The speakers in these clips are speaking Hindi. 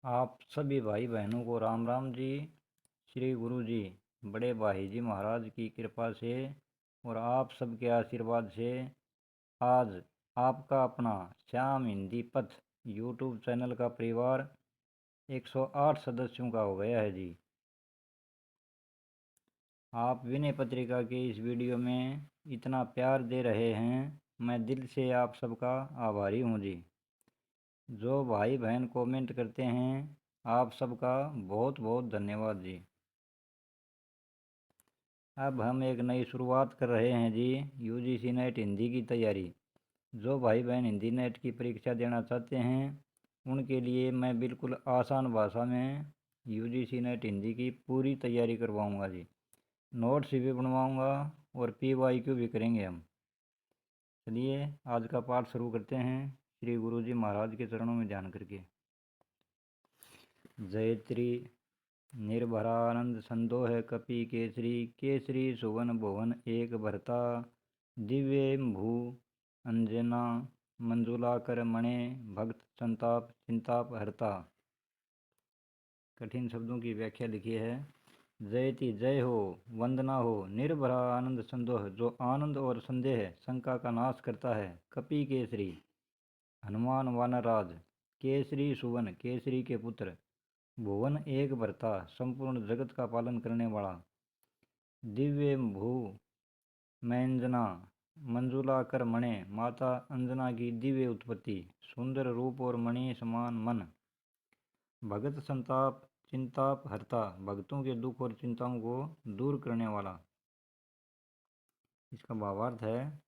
आप सभी भाई बहनों को राम राम जी। श्री गुरु जी बड़े भाई जी महाराज की कृपा से और आप सबके आशीर्वाद से आज आपका अपना श्याम हिंदी पथ यूट्यूब चैनल का परिवार 108 सदस्यों का हो गया है जी। आप विनय पत्रिका के इस वीडियो में इतना प्यार दे रहे हैं, मैं दिल से आप सबका आभारी हूँ जी। जो भाई बहन कमेंट करते हैं, आप सबका बहुत बहुत धन्यवाद जी। अब हम एक नई शुरुआत कर रहे हैं जी, यूजीसी नेट हिंदी की तैयारी। जो भाई बहन हिंदी नेट की परीक्षा देना चाहते हैं उनके लिए मैं बिल्कुल आसान भाषा में यूजीसी नेट हिंदी की पूरी तैयारी करवाऊंगा जी। नोट्स भी बनवाऊंगा और पीवाईक्यू भी करेंगे हम। चलिए आज का पाठ शुरू करते हैं श्री गुरु जी महाराज के चरणों में ध्यान करके। जयत्री निर्भरानंद संदोह कपि केसरी केसरी सुवन भुवन एक भरता दिव्येम्भु अंजना मंजुलाकर मणे भक्त संताप चिंताप हरता। कठिन शब्दों की व्याख्या लिखी है। जयति जय हो, वंदना हो, निर्भरा आनंद संदोह जो आनंद और संदेह शंका का नाश करता है। कपि केसरी हनुमान वानरराज, केसरी सुवन केसरी के पुत्र, भुवन एक भरता संपूर्ण जगत का पालन करने वाला, दिव्य भू मैंजना मंजुला कर मणे माता अंजना की दिव्य उत्पत्ति, सुंदर रूप और मणि समान मन, भगत संताप चिंताप हरता भक्तों के दुख और चिंताओं को दूर करने वाला। इसका भावार्थ है,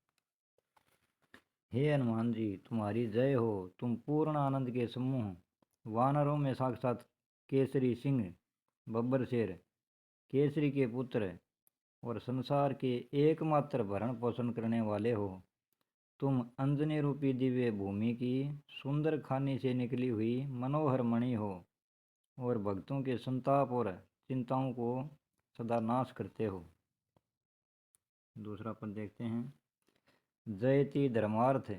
हे हनुमान जी तुम्हारी जय हो, तुम पूर्ण आनंद के समूह, वानरों में साक्षात केसरी सिंह बब्बर शेर, केसरी के पुत्र और संसार के एकमात्र भरण पोषण करने वाले हो। तुम अंजनी रूपी दिव्य भूमि की सुंदर खानी से निकली हुई मनोहर मणि हो और भक्तों के संताप और चिंताओं को सदा नाश करते हो। दूसरा पद देखते हैं। जयति धर्मार्थ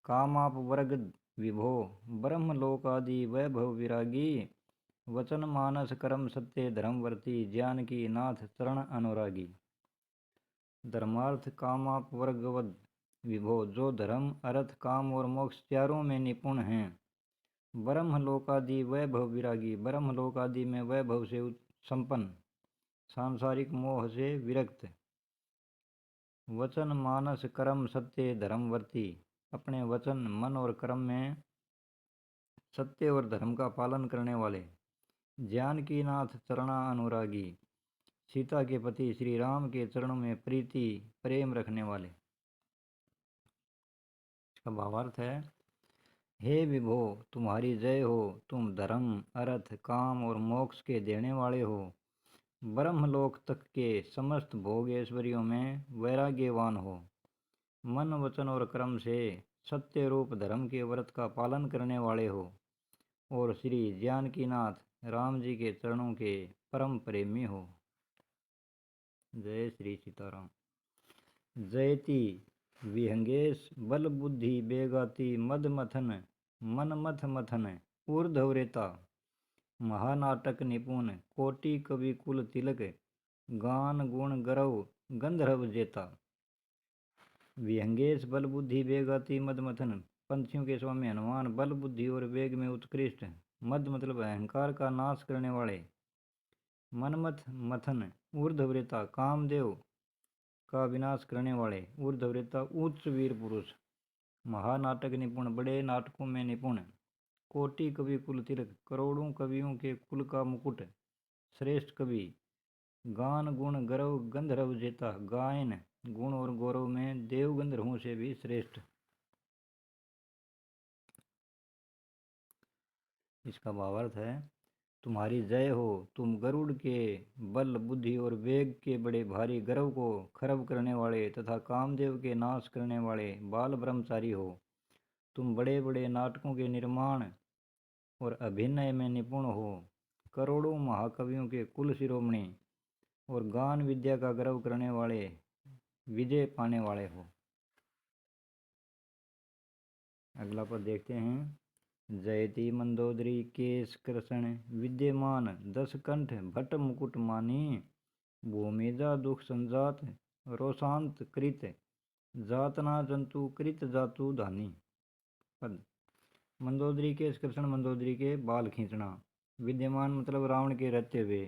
कामाप वर्ग विभो, ब्रह्मलोकादि वैभव विरागी, वचन मानस कर्म सत्य धर्मवर्ती, ज्ञान की नाथ चरण अनुरागी। धर्मार्थ कामाप वर्गवद विभो जो धर्म अर्थ काम और मोक्ष चारों में निपुण हैं। ब्रह्मलोकादि वैभव विरागी ब्रह्मलोकादि में वैभव से संपन्न, सांसारिक मोह से विरक्त। वचन मानस कर्म सत्य धर्मवर्ती अपने वचन मन और कर्म में सत्य और धर्म का पालन करने वाले। ज्ञान की नाथ चरणा अनुरागी सीता के पति श्री राम के चरणों में प्रीति प्रेम रखने वाले। इसका भावार्थ है, हे विभो तुम्हारी जय हो, तुम धर्म अर्थ काम और मोक्ष के देने वाले हो। ब्रह्मलोक तक के समस्त भोग ऐश्वर्यों में वैराग्यवान हो। मन वचन और कर्म से सत्य रूप धर्म के व्रत का पालन करने वाले हो और श्री जानकी नाथ राम जी के चरणों के परम प्रेमी हो। जय श्री सीताराम। जयति विहंगेश बल बुद्धि बेगाति मद मथन मन मथ मथन ऊर्ध्वरेता, महानाटक निपुण कोटि कवि कुल तिलक, गान गुण गरव गंधर्व जेता। विहंगेश बल बुद्धि बेगाति मद मथन पंथियों के स्वामी हनुमान बल बुद्धि और वेग में उत्कृष्ट, मद मतलब अहंकार का नाश करने वाले, मनमथ मथन ऊर्ध्वरेता कामदेव का विनाश करने वाले, ऊर्ध्वरेता उच्च वीर पुरुष, महानाटक निपुण बड़े नाटकों में निपुण, कोटि कवि कुल तिलक करोड़ों कवियों के कुल का मुकुट, श्रेष्ठ कवि, गान गुण गौरव गंधर्व जेता गायन गुण और गौरव में देव गंधर्वों से भी श्रेष्ठ। इसका भावार्थ है, तुम्हारी जय हो, तुम गरुड़ के बल बुद्धि और वेग के बड़े भारी गर्व को खरब करने वाले तथा कामदेव के नाश करने वाले बाल ब्रह्मचारी हो। तुम बड़े बड़े नाटकों के निर्माण और अभिनय में निपुण हो, करोड़ों महाकवियों के कुल शिरोमणि और गान विद्या का गर्व करने वाले विजय पाने वाले हो। अगला पद देखते हैं। जयति मंदोदरी केश कृष्ण विद्यमान दस कंठ भट्ट मुकुट मानी भूमिजा दुख संजात रोशांत कृत जातना जंतु कृत जातु धानी। पद मंदोदरी केश कृष्ण मंदोदरी के बाल खींचना। विद्यमान मतलब रावण के रहते हुए।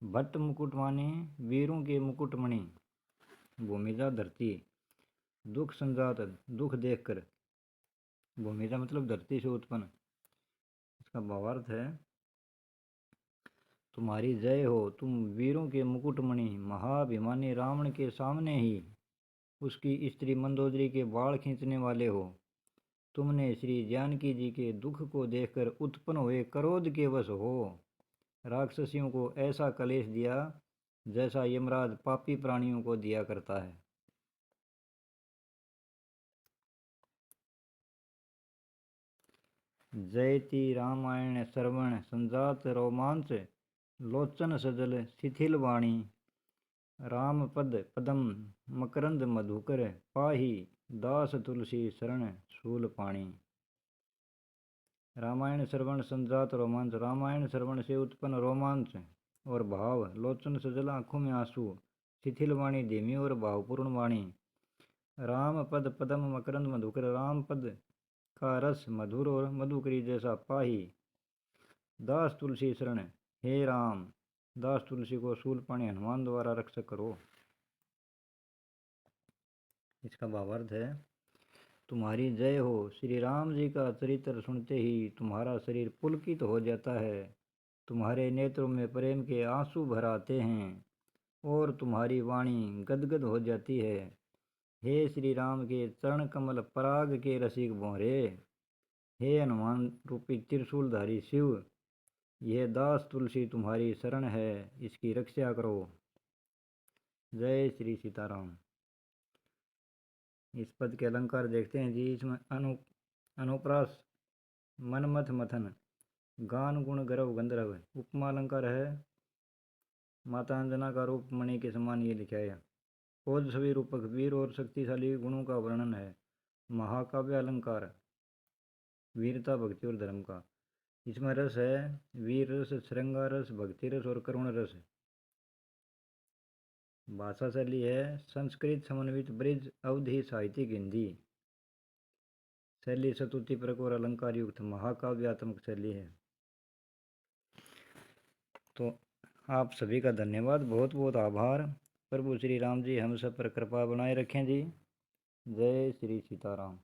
भट्ट मुकुट माने वीरों के मुकुटमणि। भूमिजा धरती। दुख संजात दुख देखकर। भूमिजा मतलब धरती से उत्पन्न। इसका भावार्थ है तुम्हारी जय हो, तुम वीरों के मुकुटमणि महाभिमानी रावण के सामने ही उसकी स्त्री मंदोदरी के बाल खींचने वाले हो। तुमने श्री जानकी जी के दुख को देखकर उत्पन्न हुए क्रोध के वश हो राक्षसियों को ऐसा कलेश दिया जैसा यमराज पापी प्राणियों को दिया करता है। जयति रामायण श्रवण संजात रोमांच लोचन सजल शिथिल वाणी राम पद पदम मकरंद मधुकर पाही दास तुलसी शरण शूल पाणी। रामायण श्रवण संजात रोमांच। रामायण श्रवण से उत्पन्न रोमांच और भाव। लोचन सजल आंखों में आंसू। शिथिल वाणी धीमी और भावपूर्ण वाणी। राम पद पदम मकरंद मधुकर राम पद का रस मधुर और मधुकरी जैसा पाही। दास तुलसी शरण हे राम दास तुलसी को शूल पाणी हनुमान द्वारा रक्षक करो। इसका भावार्थ है तुम्हारी जय हो। श्री राम जी का चरित्र सुनते ही तुम्हारा शरीर पुलकित हो जाता है। तुम्हारे नेत्रों में प्रेम के आंसू भर आते हैं और तुम्हारी वाणी गदगद हो जाती है। हे श्री राम के चरण कमल पराग के रसिक भोरे, हे हनुमान रूपी त्रिशूलधारी शिव, यह दास तुलसी तुम्हारी शरण है, इसकी रक्षा करो। जय श्री सीताराम। इस पद के अलंकार देखते हैं जी। इसमें अनुप्रास मनमथ मथन गान गुण गर्व गंधर्व। उपमा अलंकार है माता अंजना का रूप मणि के समान ये लिखा है। ओज सभी रूपक वीर और शक्तिशाली गुणों का वर्णन है। महाकाव्य अलंकार वीरता भक्ति और धर्म का। इसमें रस है वीर रस श्रृंगार रस भक्ति रस और करुण रस। भाषा शैली है संस्कृत समन्वित ब्रिज अवधि साहित्यिक हिंदी। शैली सतुति परक और अलंकार युक्त महाकाव्यात्मक शैली है। तो आप सभी का धन्यवाद, बहुत बहुत आभार। प्रभु श्री राम जी हम सब पर कृपा बनाए रखें जी। जय श्री सीताराम।